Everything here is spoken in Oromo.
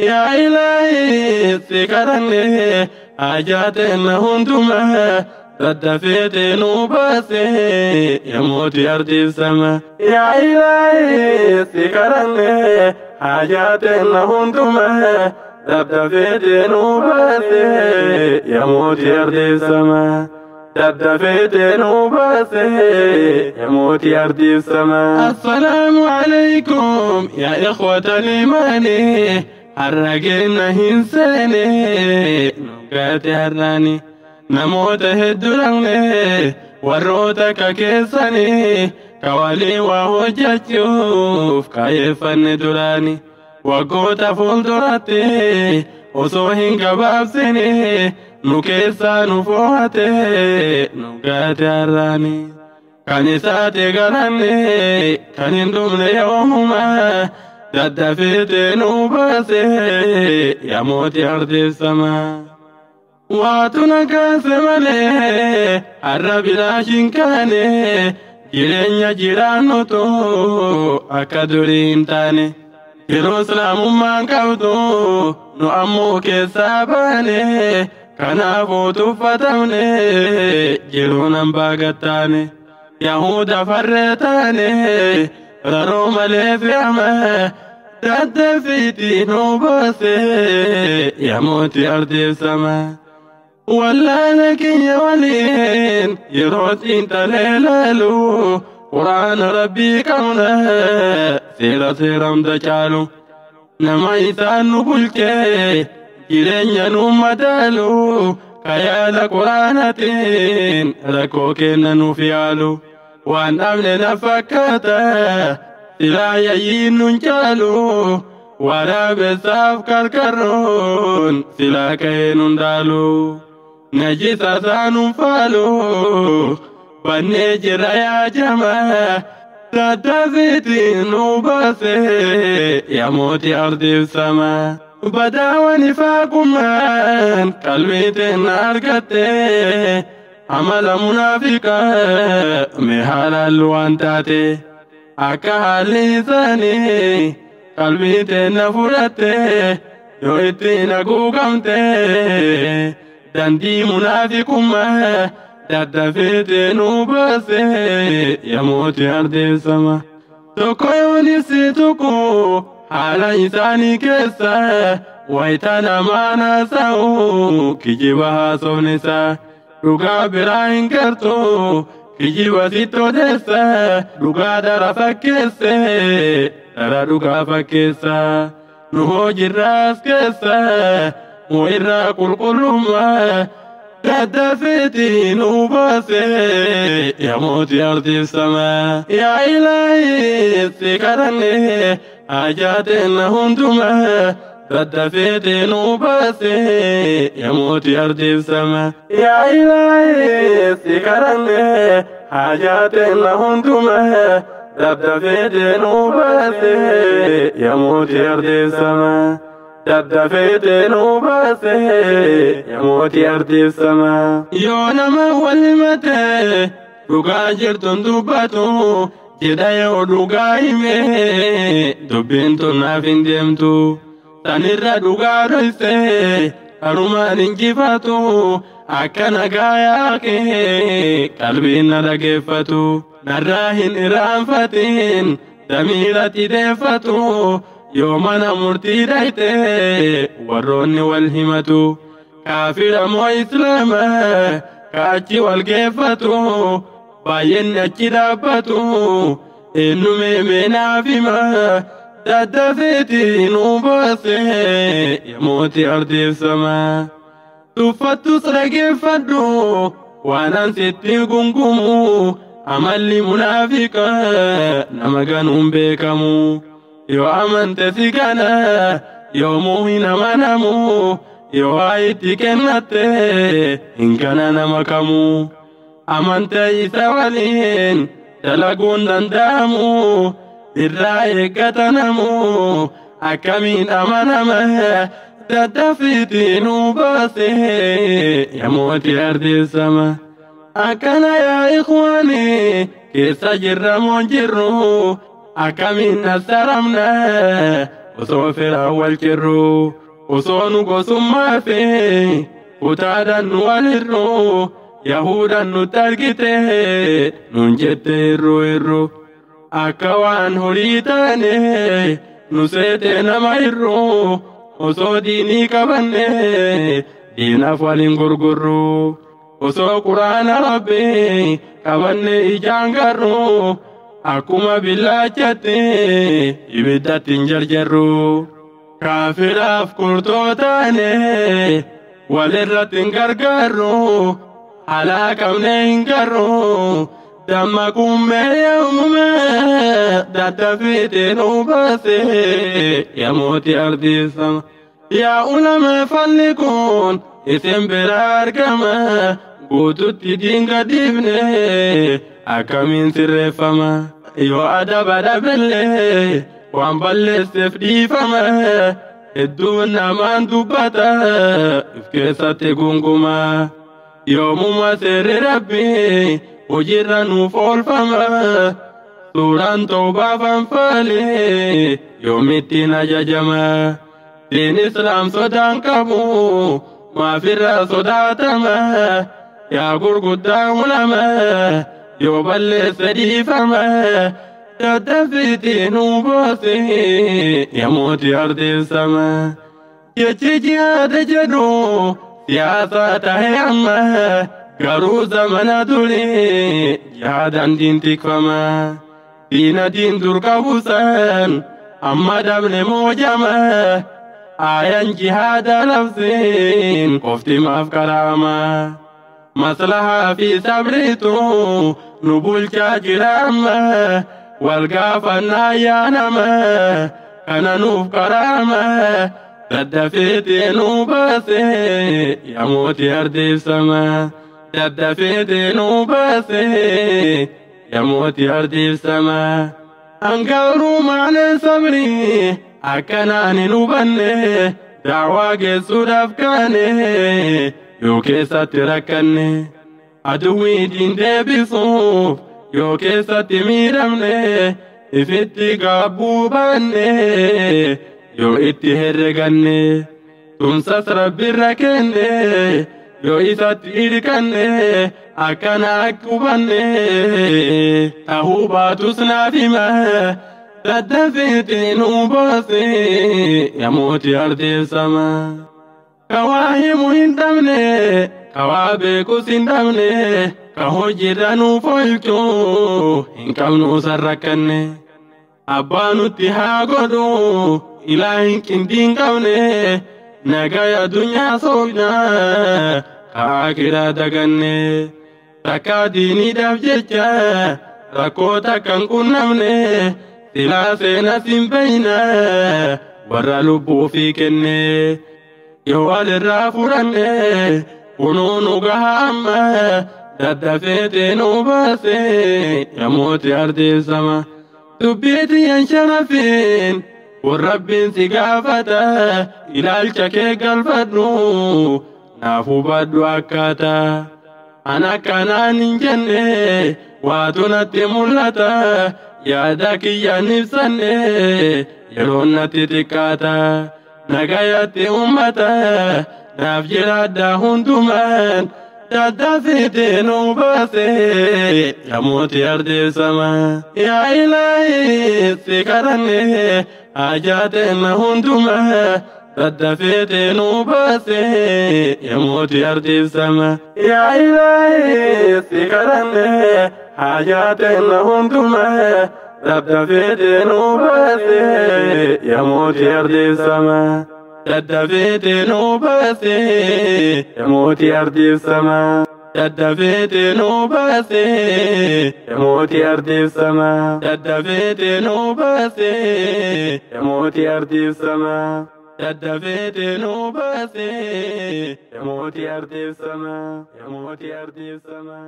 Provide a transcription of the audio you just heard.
يا إلهي سكرني حاجاتنا هندما تدفيت نوباسي يموت يرضي السما يا إلهي سكرني حاجاتنا هندما تدفيت نوباسي يموت يرضي السما تدفيت نوباسي يموت يرضي السما السلام عليكم يا إخوة الإيمان حرقنا هنساني نوقات هراني نموت هدراني وروتك كيساني كوالي وهجتشوف كيف ندراني وقوت فولدراتي وصوهن كبابسني نكيسا نفوهتي نوقات هراني كنيساتي قراني كنندمني يومما تدفيت نوباسي يموت يرضي السما واتنا كاسمالي الرب لا شنكاني جيرين جيرانو تو أكادورين تاني يروسلام من كودو نو أمو كساباني كنافو تفتمني جيرونا باغتاني يهودا فرتاني روما لفيامه تدفيتي نوباسي يموت أرضي السما ولا لك يا ولين يروت انت ليلالو قرآن ربي كونا سيرا دجالو نما يسانو بلكي جيرين نمدالو كيالا قرآنتين ركوكين نفيالو وان أملنا فكاتا سلا يين جالو ورا بساف كالكرون سلا كين دالو نجي ساسان فالو ونجر يا جماعة تدفيتين وباسي يموت أرضي السما بدا ونفاق من قلبيتين أرقتي عمل منافقة مهال الوانتاتي أكا لساني قلبيتين فرتي يويتين قوقمتي دندي منافق ما تدفيتين وباسي يموت أرضي السما تكو يونسي تكو على إنساني كسا ويتانا ما نساو كجيبها سونسا Duga birahin kerto kijiwa sito desa duga dara fakese dara duga fakesa nuho jiras kesa muira kulkuluma تدفيتي نوباسي يموت يرضي السما يا إلهي سكرني حاجاتنا هندما تدفيتي نوباسي يموت يرضي السما يا إلهي سكرني حاجاتنا هندما تدفيتي نوباسي يموت يرضي السما تدفيت نوباسي يموت يرضي السما يونما والمتى دوغا جرتون دوباتو جدا يو دوغا يمي دوبينتو نافين ديمتو تنيرا دوغا رويسي أروما ننجيفاتو أكنا غاياكي قلبينا لغيفتو نراهن إرانفتين دميرتي ديفتو يومنا مرتي دايته وروني والهمتو كافر مو إسلاما كاچي والقفتو باين اچي دابتو إنو ميمنا فيما تدفتي نوباسي يموت أرضي السما تفتو سرقفتو وانا ستي قنقمو عملي منافقا نمغنهم بيكمو يو أمنت سيكنا يو موهن منامو يو آيتي كنت إن كان نمكمو أمنت إسوالين تلقون دندامو إرائي كتنمو أكمين أمنما تدفيتي نوباسي يموت أرضي السما أكنا يا إخواني كيسا جرمون جرو أكمين نسرمنا osoo fira wal jirru osoo nu gosummaa fi kutaadhaan nu walirru yahuudhaan nu targite nun jette irru akka waan horii taane nu seete nama irru osoo diinii qabanne diinaaf waliin gurgurru osoo quraana rabbii qabanne ijaan garru akkuma billaachatti ibiddatti hin jarjarru kaafiraaf kurtootaane walirratti hin gargaarru halaakamne hin garru damma kummee yoomuma daddafite nu baase yamooti ardiisama yaa ulama falli kun isin bira argama guututti diinga dibne akkamiin sirreeffama yoo adaba dhabillee waan balleesseef dhiifama hedduun namaan dubbata if keessatti gunguma yoomuma seerri rabbii hojiirra nuuf oolfama suuraan tawbaa fanfaalee yoomittiin ajajama diin islaam sodaan qabu maafirra sodaatama yaa gurguddaa ulama yoo balleesse dhiifama daddafite nu baase yamooti ardeessama jechi jihaada jedhu siyaasa tahe amma garuu zamana duri jihaadaan diin tikfama diina diin dur qabusan amma dabne moojama ayan jihaada labsin qofti maaf karaama maslahaa fi sabritu nu bulchaa jiraama wal gaafannaa yaanama kana nuuf karaama daddafite nu baase yamooti ardeessama daddafite nu baase yamooti ardeessama angaruu maalee sabrii akkanaan hin hubanne daawwaa geessuudhaaf kaane yoo keessatti rakkanne aduwwii diin deebisuuf yoo keessatti miidhamne ifitti gaabbuu baanne yoo itti herreganne tumsas rabbirra kenne yoo isatti hirkanne akkana hubanne tahuu baatus naaf hima daddafite nu baase yamooti ardeessama kawaa himu hin dhabne kawaa beekus hin dhabne ka hojiirra nuuf oolchuu hin qabnu san rakkanne abbaa nutti haa godhu ilaa hin qindiin qabne nagaya addunyaa soofna ka akiraa daganne takkaa diiniidhaaf jecha rakkoota kan qunnamne silaa seenas hin beeyna warra lubbuu fi kenne yoo walirraa furanne kunuu nu gaha amma daddafite nu baase yamooti ardeessama dubbiiti yan sharafin kun rabbiin si gaafata ilaalcha kee galfadhu naaf hubadhu akkaataa an akkanaan hin jenne waatu natti mul'ata yaada kiyyaan ibsanne yeroon natti xiqqaata nagayatti ummata naaf jiraadha hundumaan daddafite nu baase yamooti ardeessama yaa ilaahi si kadhanne haajaateena hundumaa daddafite nu baase yamooti ardeessama yaa ilaahi si kadhanne haajaateena hundumaa daddafite nu baase yamooti ardeessama daddafite nu baase yamooti ardeessama daddafite nu baase yamooti ardeessama daddafite nu baase yamooti ardeessama daddafite nu baase yamooti ardeessama yamooti ardeessama